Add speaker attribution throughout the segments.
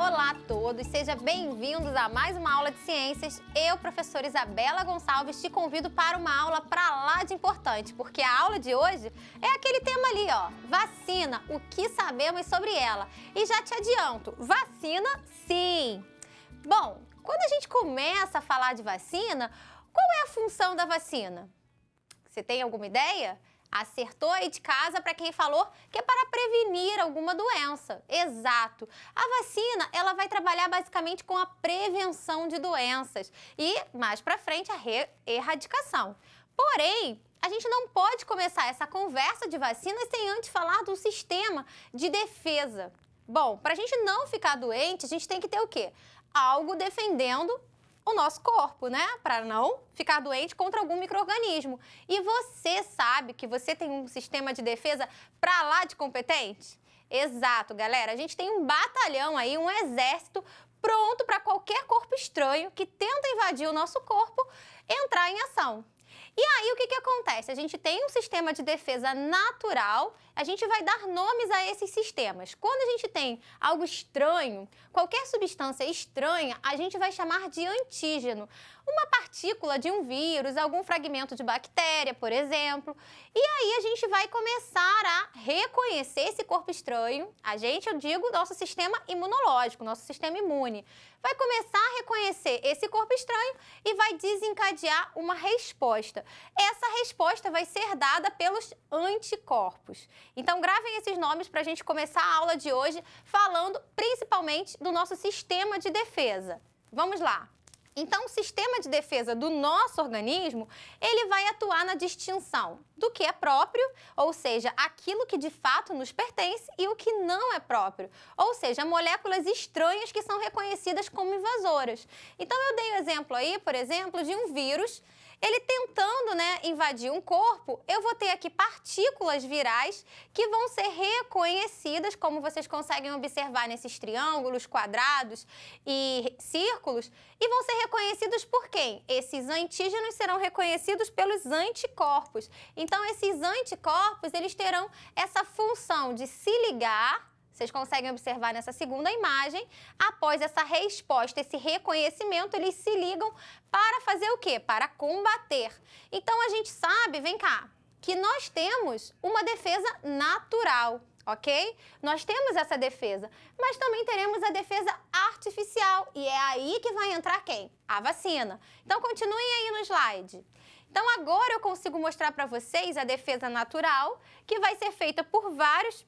Speaker 1: Olá a todos, sejam bem-vindos a mais uma aula de ciências. Eu, professora Isabela Gonçalves, te convido para uma aula pra lá de importante, porque a aula de hoje é aquele tema ali, ó, vacina, o que sabemos sobre ela. E já te adianto, vacina sim! Bom, quando a gente começa a falar de vacina, qual é a função da vacina? Você tem alguma ideia? Acertou aí de casa para quem falou que é para prevenir alguma doença. Exato. A vacina, ela vai trabalhar basicamente com a prevenção de doenças e, mais para frente, a erradicação. Porém, a gente não pode começar essa conversa de vacina sem antes falar do sistema de defesa. Bom, para a gente não ficar doente, a gente tem que ter o quê? Algo defendendo o nosso corpo, né? Para não ficar doente contra algum micro-organismo. E você sabe que você tem um sistema de defesa para lá de competente? Exato, galera. A gente tem um batalhão aí, um exército pronto para qualquer corpo estranho que tenta invadir o nosso corpo entrar em ação. E aí, o que acontece? A gente tem um sistema de defesa natural, a gente vai dar nomes a esses sistemas. Quando a gente tem algo estranho, qualquer substância estranha, a gente vai chamar de antígeno. Uma partícula de um vírus, algum fragmento de bactéria, por exemplo. E aí a gente vai começar a reconhecer esse corpo estranho. Eu digo, nosso sistema imunológico, nosso sistema imune. Vai começar a reconhecer esse corpo estranho e vai desencadear uma resposta. Essa resposta vai ser dada pelos anticorpos. Então, gravem esses nomes para a gente começar a aula de hoje falando principalmente do nosso sistema de defesa. Vamos lá! Então, o sistema de defesa do nosso organismo, ele vai atuar na distinção do que é próprio, ou seja, aquilo que de fato nos pertence, e o que não é próprio, ou seja, moléculas estranhas que são reconhecidas como invasoras. Então, eu dei o exemplo aí, por exemplo, de um vírus. Ele tentando, invadir um corpo, eu vou ter aqui partículas virais que vão ser reconhecidas, como vocês conseguem observar nesses triângulos, quadrados e círculos, e vão ser reconhecidos por quem? Esses antígenos serão reconhecidos pelos anticorpos. Então, esses anticorpos, eles terão essa função de se ligar. Vocês conseguem observar nessa segunda imagem, após essa resposta, esse reconhecimento, eles se ligam para fazer o quê? Para combater. Então, a gente sabe, vem cá, que nós temos uma defesa natural, ok? Nós temos essa defesa, mas também teremos a defesa artificial. E é aí que vai entrar quem? A vacina. Então, continuem aí no slide. Então, agora eu consigo mostrar para vocês a defesa natural, que vai ser feita por vários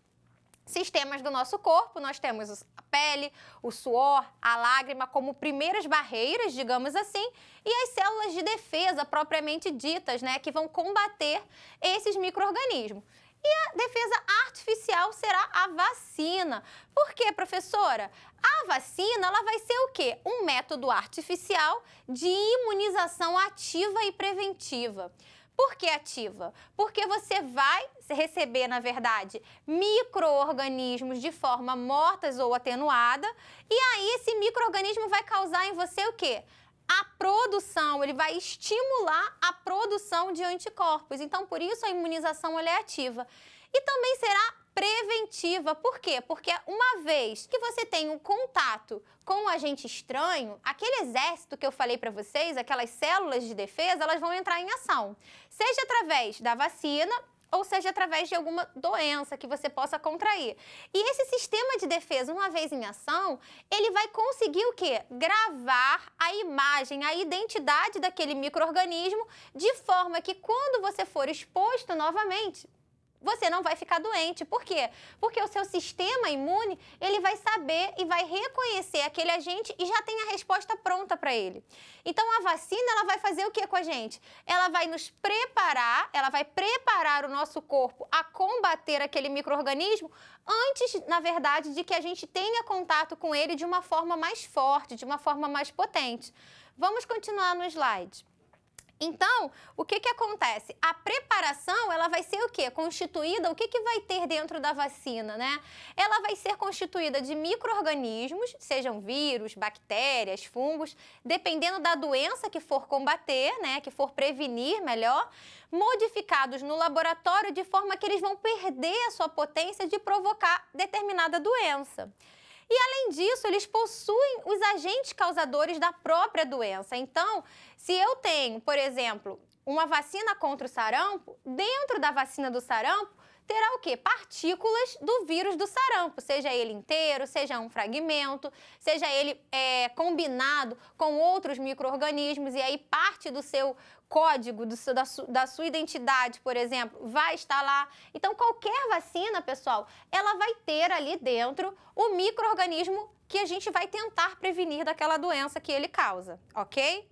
Speaker 1: sistemas do nosso corpo. Nós temos a pele, o suor, a lágrima como primeiras barreiras, digamos assim, e as células de defesa propriamente ditas, que vão combater esses micro-organismos. E a defesa artificial será a vacina. Por quê, professora? A vacina, ela vai ser o quê? Um método artificial de imunização ativa e preventiva. Por que ativa? Porque você vai receber, na verdade, micro-organismos de forma mortas ou atenuada, e aí esse micro-organismo vai causar em você o quê? A produção, ele vai estimular a produção de anticorpos. Então, por isso a imunização ela é ativa. E também será preventiva. Por quê? Porque uma vez que você tem um contato com um agente estranho, aquele exército que eu falei para vocês, aquelas células de defesa, elas vão entrar em ação. Seja através da vacina ou seja através de alguma doença que você possa contrair. E esse sistema de defesa, uma vez em ação, ele vai conseguir o quê? Gravar a imagem, a identidade daquele micro-organismo, de forma que quando você for exposto novamente, você não vai ficar doente. Por quê? Porque o seu sistema imune, ele vai saber e vai reconhecer aquele agente e já tem a resposta pronta para ele. Então, a vacina, ela vai fazer o que com a gente? Ela vai nos preparar, ela vai preparar o nosso corpo a combater aquele micro-organismo antes, na verdade, de que a gente tenha contato com ele de uma forma mais forte, de uma forma mais potente. Vamos continuar no slide. Então, o que acontece? A preparação, ela vai ser o quê? Constituída, o que vai ter dentro da vacina, Ela vai ser constituída de micro-organismos, sejam vírus, bactérias, fungos, dependendo da doença que for combater, que for prevenir melhor, modificados no laboratório de forma que eles vão perder a sua potência de provocar determinada doença. E, além disso, eles possuem os agentes causadores da própria doença. Então, se eu tenho, por exemplo, uma vacina contra o sarampo, dentro da vacina do sarampo, terá o quê? Partículas do vírus do sarampo, seja ele inteiro, seja um fragmento, seja ele combinado com outros micro-organismos, e aí parte do seu código, da sua identidade, por exemplo, vai estar lá. Então, qualquer vacina, pessoal, ela vai ter ali dentro o micro-organismo que a gente vai tentar prevenir daquela doença que ele causa, ok?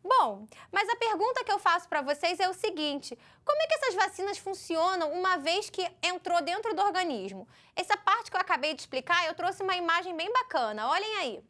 Speaker 1: Bom, mas a pergunta que eu faço para vocês é o seguinte: como é que essas vacinas funcionam uma vez que entrou dentro do organismo? Essa parte que eu acabei de explicar, eu trouxe uma imagem bem bacana, olhem aí.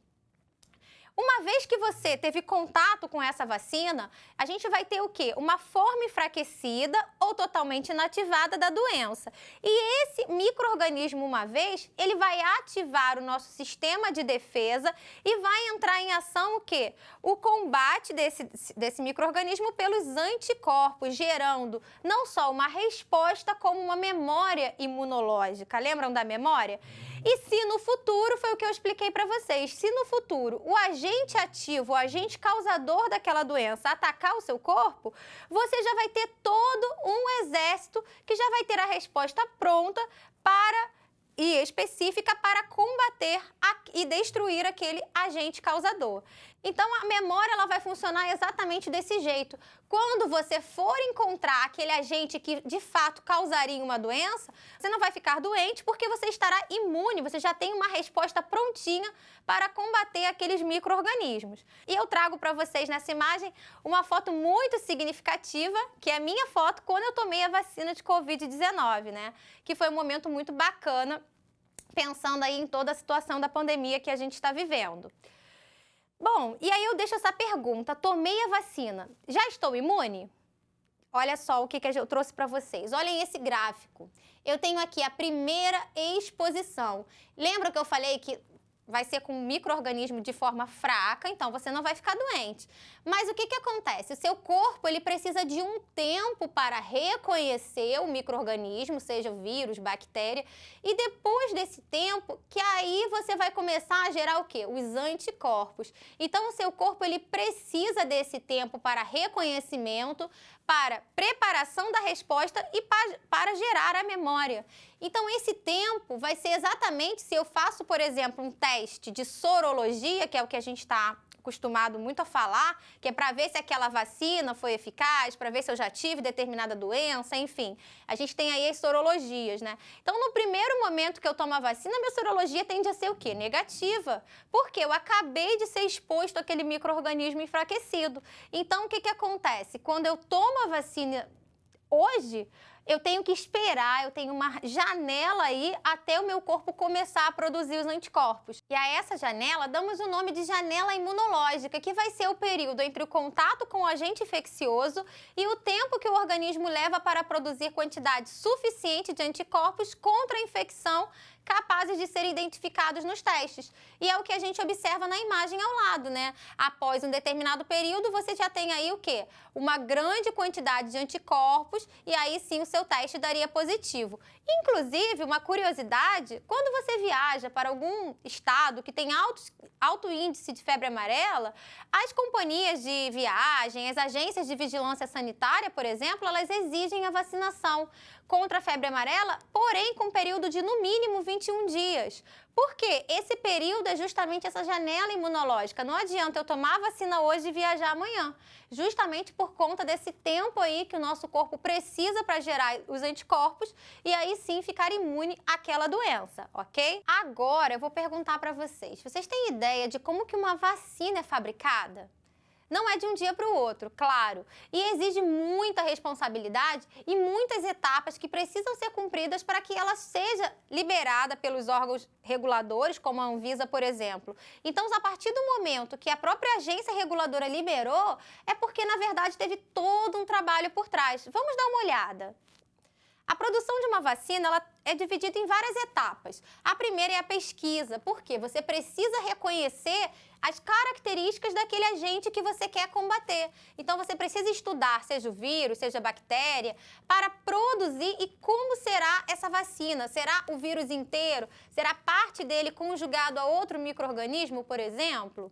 Speaker 1: Uma vez que você teve contato com essa vacina, a gente vai ter o quê? Uma forma enfraquecida ou totalmente inativada da doença. E esse micro-organismo, uma vez, ele vai ativar o nosso sistema de defesa e vai entrar em ação o quê? O combate desse micro-organismo pelos anticorpos, gerando não só uma resposta, como uma memória imunológica. Lembram da memória? E se no futuro, foi o que eu expliquei para vocês, se no futuro o agente ativo, o agente causador daquela doença atacar o seu corpo, você já vai ter todo um exército que já vai ter a resposta pronta e específica para combater e destruir aquele agente causador. Então, a memória ela vai funcionar exatamente desse jeito. Quando você for encontrar aquele agente que, de fato, causaria uma doença, você não vai ficar doente porque você estará imune, você já tem uma resposta prontinha para combater aqueles micro-organismos. E eu trago para vocês nessa imagem uma foto muito significativa, que é a minha foto quando eu tomei a vacina de Covid-19, né? Que foi um momento muito bacana, pensando aí em toda a situação da pandemia que a gente está vivendo. Bom, e aí eu deixo essa pergunta: tomei a vacina, já estou imune? Olha só o que eu trouxe para vocês. Olhem esse gráfico. Eu tenho aqui a primeira exposição. Lembra que eu falei que vai ser com um micro-organismo de forma fraca, então você não vai ficar doente. Mas o que acontece? O seu corpo ele precisa de um tempo para reconhecer o micro-organismo, seja o vírus, bactéria, e depois desse tempo, que aí você vai começar a gerar o quê? Os anticorpos. Então, o seu corpo ele precisa desse tempo para reconhecimento, para preparação da resposta e para gerar a memória. Então, esse tempo vai ser exatamente se eu faço, por exemplo, um teste de sorologia, que é o que a gente está acostumado muito a falar, que é para ver se aquela vacina foi eficaz, para ver se eu já tive determinada doença, enfim. A gente tem aí as sorologias, né? Então, no primeiro momento que eu tomo a vacina, minha sorologia tende a ser o quê? Negativa. Porque eu acabei de ser exposto àquele micro-organismo enfraquecido. Então, o que acontece? Quando eu tomo a vacina hoje, eu tenho que esperar, eu tenho uma janela aí até o meu corpo começar a produzir os anticorpos. E a essa janela damos o nome de janela imunológica, que vai ser o período entre o contato com o agente infeccioso e o tempo que o organismo leva para produzir quantidade suficiente de anticorpos contra a infecção capazes de serem identificados nos testes. E é o que a gente observa na imagem ao lado, né? Após um determinado período, você já tem aí o quê? Uma grande quantidade de anticorpos e aí sim o seu teste daria positivo. Inclusive, uma curiosidade, quando você viaja para algum estado que tem alto índice de febre amarela, as companhias de viagem, as agências de vigilância sanitária, por exemplo, elas exigem a vacinação contra a febre amarela, porém com período de no mínimo 21 dias. Por quê? Esse período é justamente essa janela imunológica. Não adianta eu tomar a vacina hoje e viajar amanhã. Justamente por conta desse tempo aí que o nosso corpo precisa para gerar os anticorpos e aí sim ficar imune àquela doença, ok? Agora eu vou perguntar para vocês. Vocês têm ideia de como que uma vacina é fabricada? Não é de um dia para o outro, claro, e exige muita responsabilidade e muitas etapas que precisam ser cumpridas para que ela seja liberada pelos órgãos reguladores, como a Anvisa, por exemplo. Então, a partir do momento que a própria agência reguladora liberou, é porque, na verdade, teve todo um trabalho por trás. Vamos dar uma olhada. A produção de uma vacina ela é dividida em várias etapas. A primeira é a pesquisa, porque você precisa reconhecer as características daquele agente que você quer combater. Então, você precisa estudar, seja o vírus, seja a bactéria, para produzir e como será essa vacina. Será o vírus inteiro? Será parte dele conjugado a outro micro-organismo, por exemplo?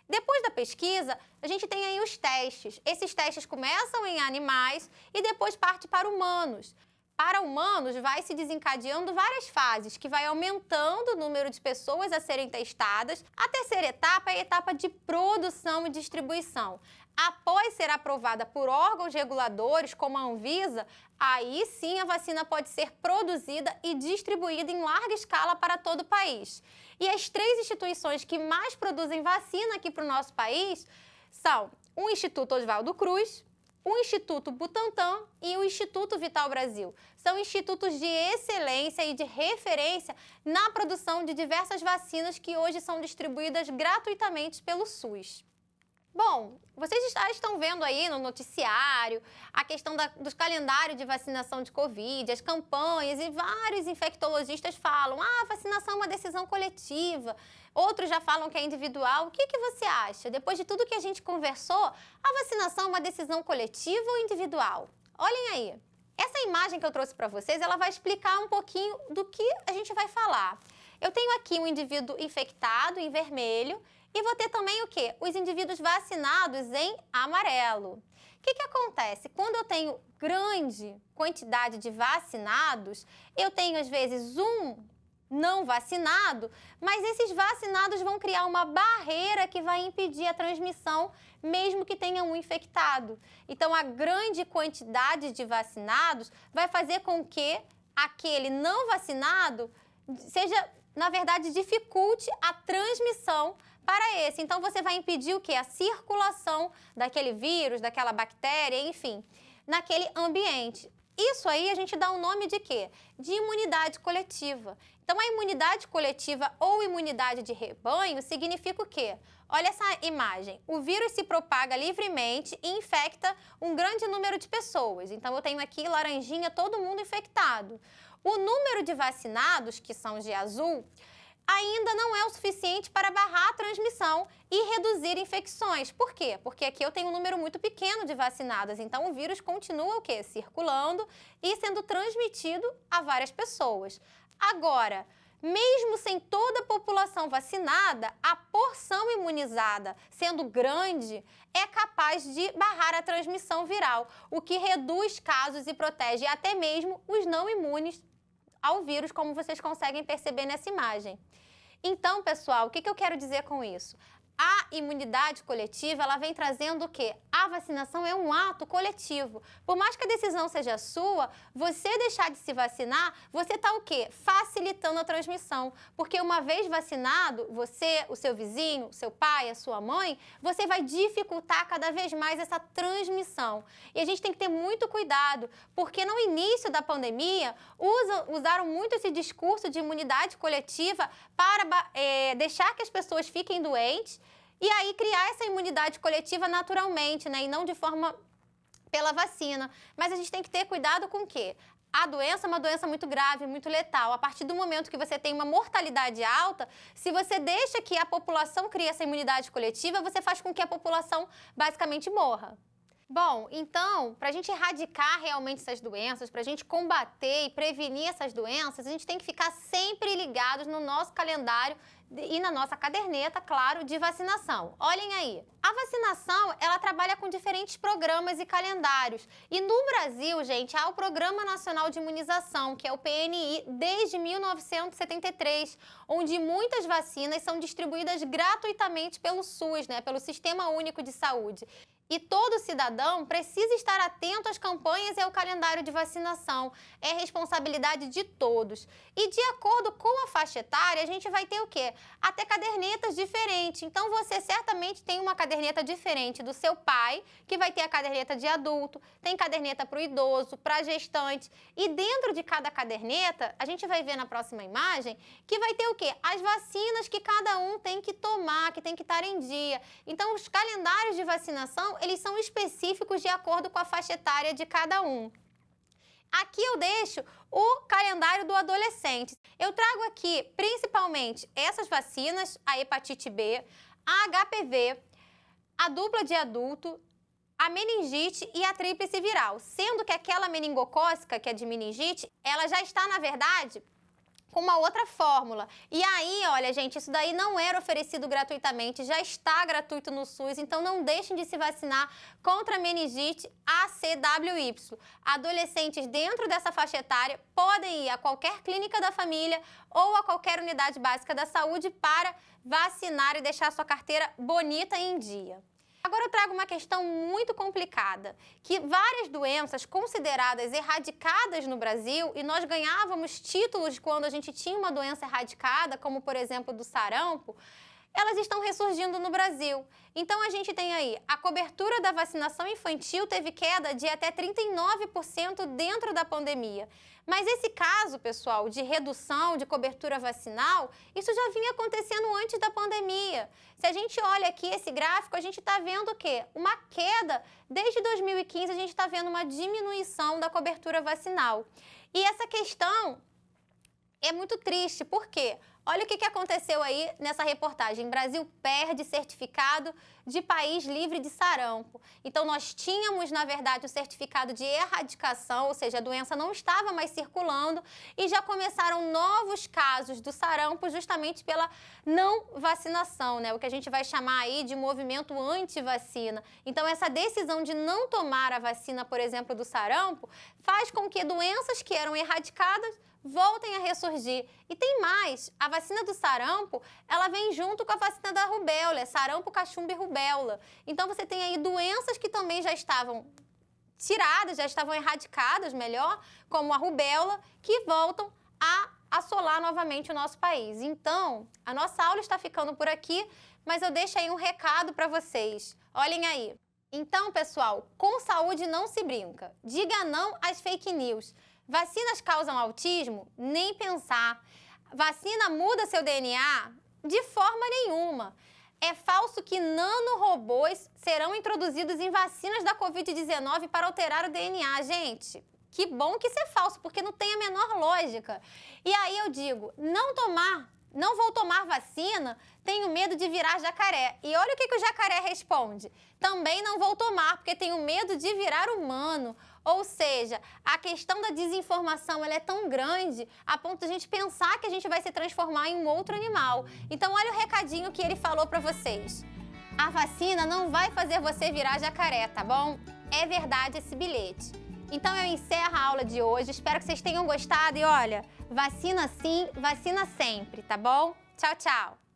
Speaker 1: Depois da pesquisa, a gente tem aí os testes. Esses testes começam em animais e depois parte para humanos. Para humanos, vai se desencadeando várias fases, que vai aumentando o número de pessoas a serem testadas. A terceira etapa é a etapa de produção e distribuição. Após ser aprovada por órgãos reguladores, como a Anvisa, aí sim a vacina pode ser produzida e distribuída em larga escala para todo o país. E as 3 instituições que mais produzem vacina aqui para o nosso país são o Instituto Oswaldo Cruz, o Instituto Butantan e o Instituto Vital Brasil. São institutos de excelência e de referência na produção de diversas vacinas que hoje são distribuídas gratuitamente pelo SUS. Bom, vocês já estão vendo aí no noticiário a questão dos calendários de vacinação de Covid, as campanhas, e vários infectologistas falam: a vacinação é uma decisão coletiva. Outros já falam que é individual. O que você acha? Depois de tudo que a gente conversou, a vacinação é uma decisão coletiva ou individual? Olhem aí. Essa imagem que eu trouxe para vocês, ela vai explicar um pouquinho do que a gente vai falar. Eu tenho aqui um indivíduo infectado em vermelho e vou ter também o quê? Os indivíduos vacinados em amarelo. O que acontece? Quando eu tenho grande quantidade de vacinados, eu tenho às vezes um não vacinado, mas esses vacinados vão criar uma barreira que vai impedir a transmissão, mesmo que tenha um infectado. Então, a grande quantidade de vacinados vai fazer com que aquele não vacinado seja, na verdade, dificulte a transmissão para esse. Então, você vai impedir o quê? A circulação daquele vírus, daquela bactéria, enfim, naquele ambiente. Isso aí a gente dá um nome de quê? De imunidade coletiva. Então, a imunidade coletiva ou imunidade de rebanho significa o quê? Olha essa imagem. O vírus se propaga livremente e infecta um grande número de pessoas. Então, eu tenho aqui laranjinha, todo mundo infectado. O número de vacinados, que são de azul, ainda não é o suficiente para barrar a transmissão e reduzir infecções. Por quê? Porque aqui eu tenho um número muito pequeno de vacinadas, então o vírus continua o quê? Circulando e sendo transmitido a várias pessoas. Agora, mesmo sem toda a população vacinada, a porção imunizada sendo grande é capaz de barrar a transmissão viral, o que reduz casos e protege até mesmo os não imunes ao vírus, como vocês conseguem perceber nessa imagem. Então, pessoal, o que eu quero dizer com isso? A imunidade coletiva, ela vem trazendo o quê? A vacinação é um ato coletivo. Por mais que a decisão seja sua, você deixar de se vacinar, você está o quê? Facilitando a transmissão. Porque uma vez vacinado, você, o seu vizinho, o seu pai, a sua mãe, você vai dificultar cada vez mais essa transmissão. E a gente tem que ter muito cuidado, porque no início da pandemia, usaram muito esse discurso de imunidade coletiva para deixar que as pessoas fiquem doentes, e aí criar essa imunidade coletiva naturalmente, né? E não de forma pela vacina. Mas a gente tem que ter cuidado com o quê? A doença é uma doença muito grave, muito letal. A partir do momento que você tem uma mortalidade alta, se você deixa que a população crie essa imunidade coletiva, você faz com que a população basicamente morra. Bom, então, para a gente erradicar realmente essas doenças, para a gente combater e prevenir essas doenças, a gente tem que ficar sempre ligados no nosso calendário e na nossa caderneta, claro, de vacinação. Olhem aí. A vacinação, ela trabalha com diferentes programas e calendários. E no Brasil, gente, há o Programa Nacional de Imunização, que é o PNI, desde 1973, onde muitas vacinas são distribuídas gratuitamente pelo SUS, né, pelo Sistema Único de Saúde. E todo cidadão precisa estar atento às campanhas e ao calendário de vacinação. É responsabilidade de todos. E de acordo com a faixa etária, a gente vai ter o quê? Até cadernetas diferentes. Então, você certamente tem uma caderneta diferente do seu pai, que vai ter a caderneta de adulto, tem caderneta para o idoso, para a gestante. E dentro de cada caderneta, a gente vai ver na próxima imagem, que vai ter o quê? As vacinas que cada um tem que tomar, que tem que estar em dia. Então, os calendários de vacinação, eles são específicos de acordo com a faixa etária de cada um. Aqui eu deixo o calendário do adolescente. Eu trago aqui principalmente essas vacinas, a hepatite B, a HPV, a dupla de adulto, a meningite e a tríplice viral, sendo que aquela meningocócica, que é de meningite, ela já está, na verdade, com uma outra fórmula. E aí, olha, gente, isso daí não era oferecido gratuitamente, já está gratuito no SUS, então não deixem de se vacinar contra a meningite ACWY. Adolescentes dentro dessa faixa etária podem ir a qualquer clínica da família ou a qualquer unidade básica da saúde para vacinar e deixar sua carteira bonita e em dia. Agora eu trago uma questão muito complicada, que várias doenças consideradas erradicadas no Brasil, e nós ganhávamos títulos quando a gente tinha uma doença erradicada, como por exemplo do sarampo, elas estão ressurgindo no Brasil. Então a gente tem aí, a cobertura da vacinação infantil teve queda de até 39% dentro da pandemia. Mas esse caso, pessoal, de redução de cobertura vacinal, isso já vinha acontecendo antes da pandemia. Se a gente olha aqui esse gráfico, a gente está vendo o quê? Uma queda. Desde 2015, a gente está vendo uma diminuição da cobertura vacinal. E essa questão é muito triste, por quê? Olha o que aconteceu aí nessa reportagem. Brasil perde certificado de país livre de sarampo. Então, nós tínhamos, na verdade, o certificado de erradicação, ou seja, a doença não estava mais circulando e já começaram novos casos do sarampo justamente pela não vacinação, né? O que a gente vai chamar aí de movimento anti-vacina. Então, essa decisão de não tomar a vacina, por exemplo, do sarampo, faz com que doenças que eram erradicadas voltem a ressurgir. E tem mais, a vacina do sarampo, ela vem junto com a vacina da rubéola, sarampo, cachumba e rubéola. Então você tem aí doenças que também já estavam tiradas, já estavam erradicadas, melhor, como a rubéola, que voltam a assolar novamente o nosso país. Então, a nossa aula está ficando por aqui, mas eu deixo aí um recado para vocês. Olhem aí. Então, pessoal, com saúde não se brinca. Diga não às fake news. Vacinas causam autismo? Nem pensar. Vacina muda seu DNA? De forma nenhuma. É falso que nanorobôs serão introduzidos em vacinas da Covid-19 para alterar o DNA, gente. Que bom que isso é falso, porque não tem a menor lógica. E aí eu digo, não vou tomar vacina, tenho medo de virar jacaré. E olha o que o jacaré responde. Também não vou tomar, porque tenho medo de virar humano. Ou seja, a questão da desinformação ela é tão grande a ponto de a gente pensar que a gente vai se transformar em um outro animal. Então olha o recadinho que ele falou para vocês. A vacina não vai fazer você virar jacaré, tá bom? É verdade esse bilhete. Então eu encerro a aula de hoje, espero que vocês tenham gostado e olha, vacina sim, vacina sempre, tá bom? Tchau, tchau!